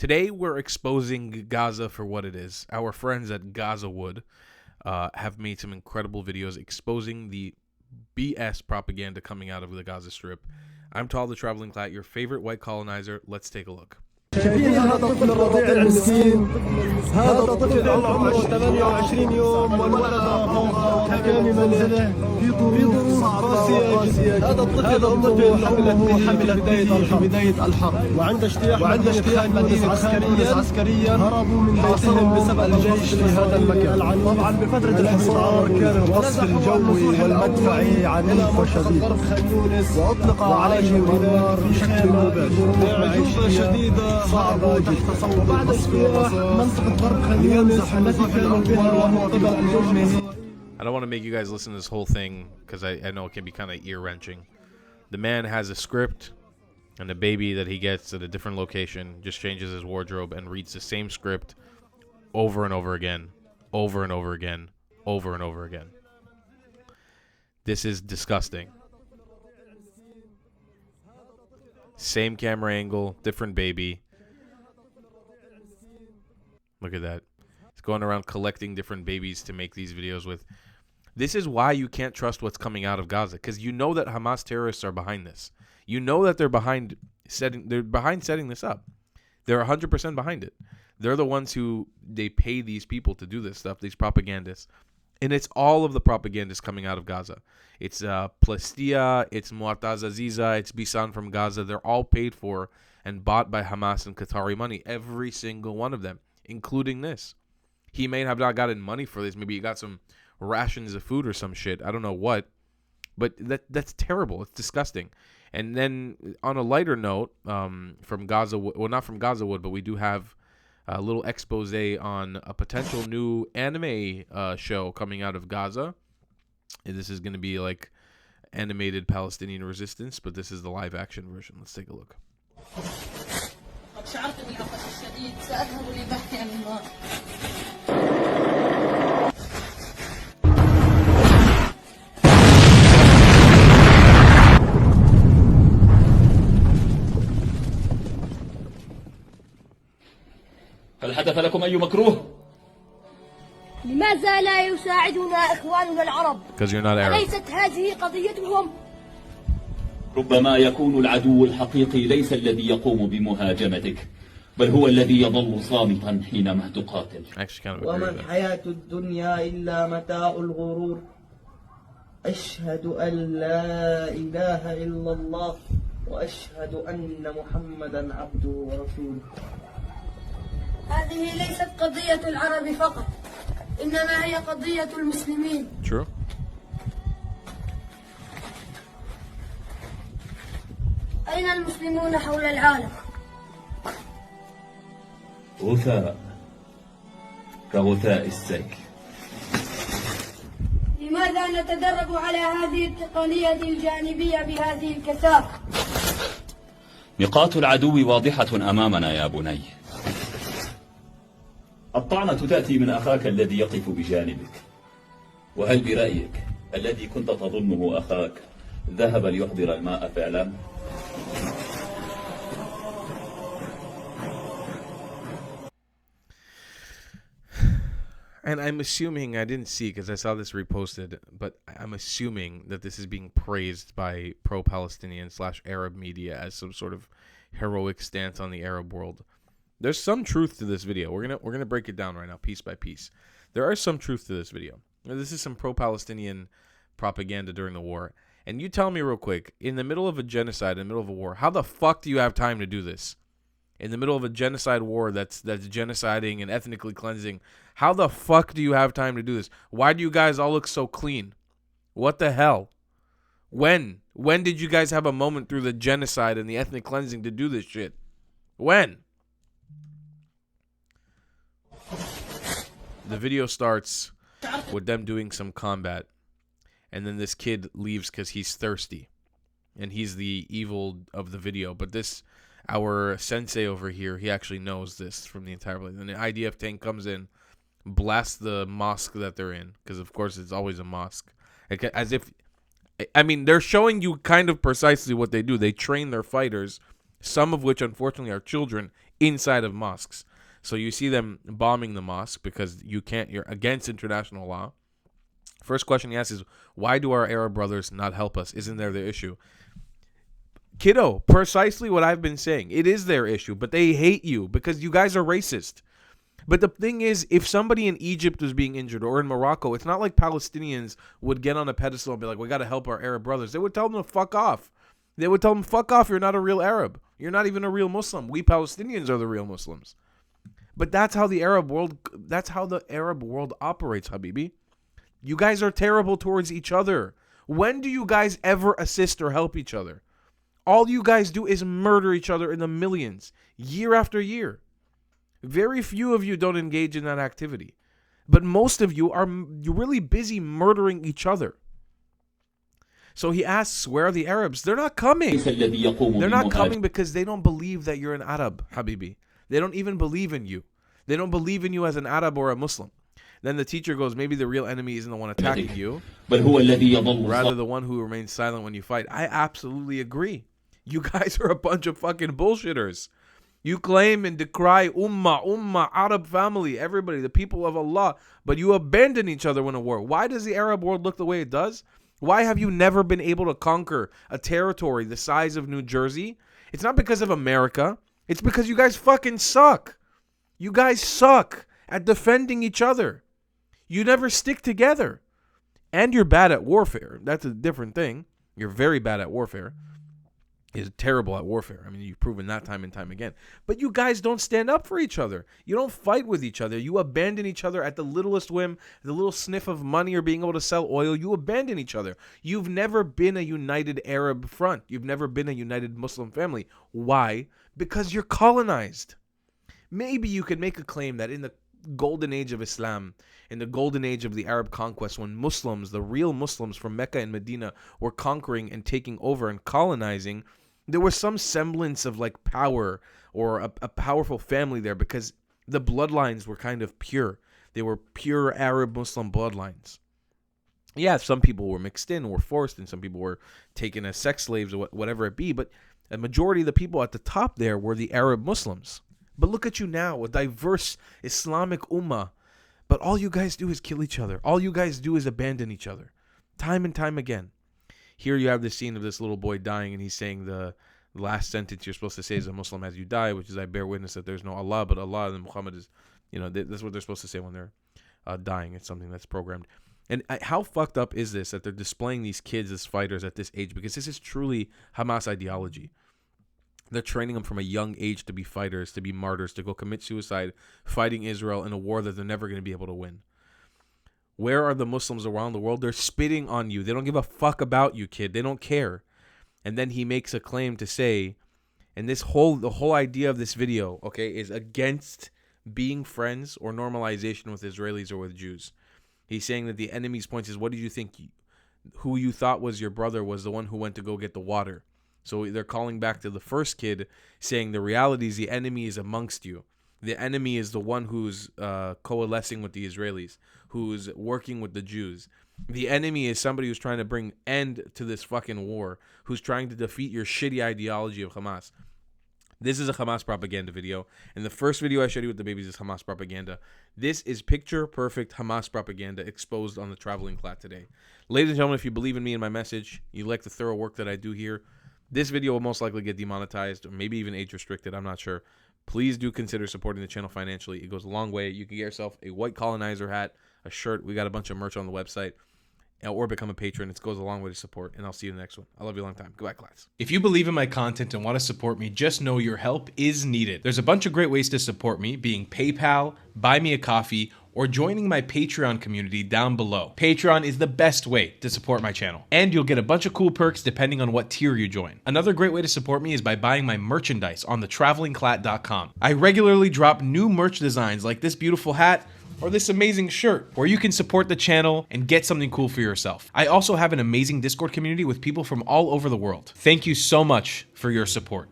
Today, we're exposing Gaza for what it is. Our friends at GazaWood have made some incredible videos exposing the BS propaganda coming out of the Gaza Strip. I'm Tal the Traveling Clat, your favorite white colonizer. Let's take a look. هذا الطفل الرضيع المسكين، هذا الطفل عمره 28 يوم والولد فوق حكام منزله في ظروف قاسية. هذا الطفل أمه حملت بداية الحرب وعند اجتياح مدينة عسكريا هربوا من بيتهم بسبب الجيش في هذا المكان. طبعا بفترة الحصار كان القصف الجوي والمدفعي عنيف وشديد، وأطلق عليهم النار بشكل مباشر شديدة صعبة جدا. وبعد اجتياح منطقة غرب خان يونس التي كانوا بها وهو قبل الجنوب. I don't want to make you guys listen to this whole thing because I know it can be kind of ear-wrenching. The man has a script and a baby that he gets at a different location, just changes his wardrobe and reads the same script over and over again, over and over again, over and over again. This is disgusting. Same camera angle, different baby. Look at that. He's going around collecting different babies to make these videos with. This is why you can't trust what's coming out of Gaza, because you know that Hamas terrorists are behind this. You know that they're behind setting this up. They're 100% behind it. They're the ones who they pay these people to do this stuff, these propagandists. And it's all of the propagandists coming out of Gaza. It's Plastia, it's Mu'taz Aziza, it's Bisan from Gaza. They're all paid for and bought by Hamas and Qatari money. Every single one of them, including this. He may have not gotten money for this. Maybe he got some rations of food or some shit. I don't know what. But that's terrible. It's disgusting. And then on a lighter note, from Gaza, well, not from GazaWood, but we do have a little expose on a potential new anime show coming out of Gaza. And this is going to be like animated Palestinian resistance, but this is the live action version. Let's take a look. هل حدث لكم أي مكروه؟ لماذا لا يساعدنا إخواننا العرب؟ Because you're not Arab. أليست هذه قضيتهم؟ ربما يكون العدو الحقيقي ليس الذي يقوم بمهاجمتك، بل هو الذي يظل صامتا حينما تقاتل. وما الحياة الدنيا إلا متاع الغرور. أشهد أن لا إله إلا الله وأشهد أن محمدا عبده ورسوله. هذه ليست قضية العرب فقط، إنما هي قضية المسلمين. True. أين المسلمون حول العالم؟ غثاء كغثاء السيل. لماذا نتدرب على هذه التقنية الجانبية بهذه الكثافة؟ نقاط العدو واضحة أمامنا يا بني. الطعنة تأتي من أخاك الذي يقف بجانبك. وهل برأيك الذي كنت تظنه أخاك ذهب ليحضر الماء فعلا؟ And I'm assuming, I didn't see because I saw this reposted, but I'm assuming that this is being praised by pro-Palestinian / Arab media as some sort of heroic stance on the Arab world. There's some truth to this video. We're gonna break it down right now, piece by piece. There is some truth to this video. This is some pro-Palestinian propaganda during the war. And you tell me real quick, in the middle of a genocide, in the middle of a war, how the fuck do you have time to do this? In the middle of a genocide war that's genociding and ethnically cleansing, how the fuck do you have time to do this? Why do you guys all look so clean? What the hell? When did you guys have a moment through the genocide and the ethnic cleansing to do this shit? When? The video starts with them doing some combat, and then this kid leaves because he's thirsty, and he's the evil of the video. But our sensei over here, he actually knows this from the entire place. And the IDF tank comes in, blasts the mosque that they're in, because of course it's always a mosque. As if, I mean, they're showing you kind of precisely what they do. They train their fighters, some of which unfortunately are children, inside of mosques. So you see them bombing the mosque because you're against international law. First question he asks is, why do our Arab brothers not help us? Isn't there the issue? Kiddo, precisely what I've been saying. It is their issue, but they hate you because you guys are racist. But the thing is, if somebody in Egypt was being injured or in Morocco, it's not like Palestinians would get on a pedestal and be like, we got to help our Arab brothers. They would tell them to fuck off. They would tell them, fuck off, you're not a real Arab. You're not even a real Muslim. We Palestinians are the real Muslims. But that's how the Arab world operates, Habibi. You guys are terrible towards each other. When do you guys ever assist or help each other? All you guys do is murder each other in the millions, year after year. Very few of you don't engage in that activity. But most of you are really busy murdering each other. So he asks, where are the Arabs? They're not coming. They're not coming because they don't believe that you're an Arab, Habibi. They don't even believe in you. They don't believe in you as an Arab or a Muslim. Then the teacher goes, maybe the real enemy isn't the one attacking you, rather the one who remains silent when you fight. I absolutely agree. You guys are a bunch of fucking bullshitters. You claim and decry ummah, Arab family, everybody, the people of Allah, but you abandon each other when a war. Why does the Arab world look the way it does? Why have you never been able to conquer a territory the size of New Jersey? It's not because of America. It's because you guys fucking suck. You guys suck at defending each other. You never stick together. And you're bad at warfare. That's a different thing. You're very bad at warfare. Is terrible at warfare. I mean, you've proven that time and time again. But you guys don't stand up for each other. You don't fight with each other. You abandon each other at the littlest whim, the little sniff of money or being able to sell oil. You abandon each other. You've never been a united Arab front. You've never been a united Muslim family. Why? Because you're colonized. Maybe you could make a claim that in the golden age of Islam, in the golden age of the Arab conquest, when Muslims, the real Muslims from Mecca and Medina, were conquering and taking over and colonizing, there was some semblance of like power or a powerful family there because the bloodlines were kind of pure. They were pure Arab Muslim bloodlines. Yeah, some people were mixed in, were forced, and some people were taken as sex slaves or whatever it be, but a majority of the people at the top there were the Arab Muslims. But look at you now, a diverse Islamic ummah, but all you guys do is kill each other. All you guys do is abandon each other, time and time again. Here you have the scene of this little boy dying, and he's saying the last sentence you're supposed to say as a Muslim as you die, which is, I bear witness that there's no Allah but Allah, and Muhammad is, that's what they're supposed to say when they're dying. It's something that's programmed. And how fucked up is this, that they're displaying these kids as fighters at this age? Because this is truly Hamas ideology. They're training them from a young age to be fighters, to be martyrs, to go commit suicide, fighting Israel in a war that they're never going to be able to win. Where are the Muslims around the world? They're spitting on you. They don't give a fuck about you, kid. They don't care. And then he makes a claim to say, and the whole idea of this video, okay, is against being friends or normalization with Israelis or with Jews. He's saying that the enemy's point is, what did you think? Who you thought was your brother was the one who went to go get the water. So they're calling back to the first kid, saying the reality is the enemy is amongst you. The enemy is the one who's coalescing with the Israelis, who's working with the Jews. The enemy is somebody who's trying to bring end to this fucking war, who's trying to defeat your shitty ideology of Hamas. This is a Hamas propaganda video, and the first video I showed you with the babies is Hamas propaganda. This is picture-perfect Hamas propaganda exposed on the Traveling Clat today. Ladies and gentlemen, if you believe in me and my message, you like the thorough work that I do here, this video will most likely get demonetized, or maybe even age-restricted, I'm not sure. Please do consider supporting the channel financially. It goes a long way. You can get yourself a white colonizer hat, a shirt. We got a bunch of merch on the website. Or become a patron. It goes a long way to support. And I'll see you in the next one. I love you a long time. Goodbye, class. If you believe in my content and want to support me, just know your help is needed. There's a bunch of great ways to support me, being PayPal, Buy Me a Coffee, or joining my Patreon community down below. Patreon is the best way to support my channel. And you'll get a bunch of cool perks depending on what tier you join. Another great way to support me is by buying my merchandise on thetravelingclat.com. I regularly drop new merch designs like this beautiful hat, or this amazing shirt, where you can support the channel and get something cool for yourself. I also have an amazing Discord community with people from all over the world. Thank you so much for your support.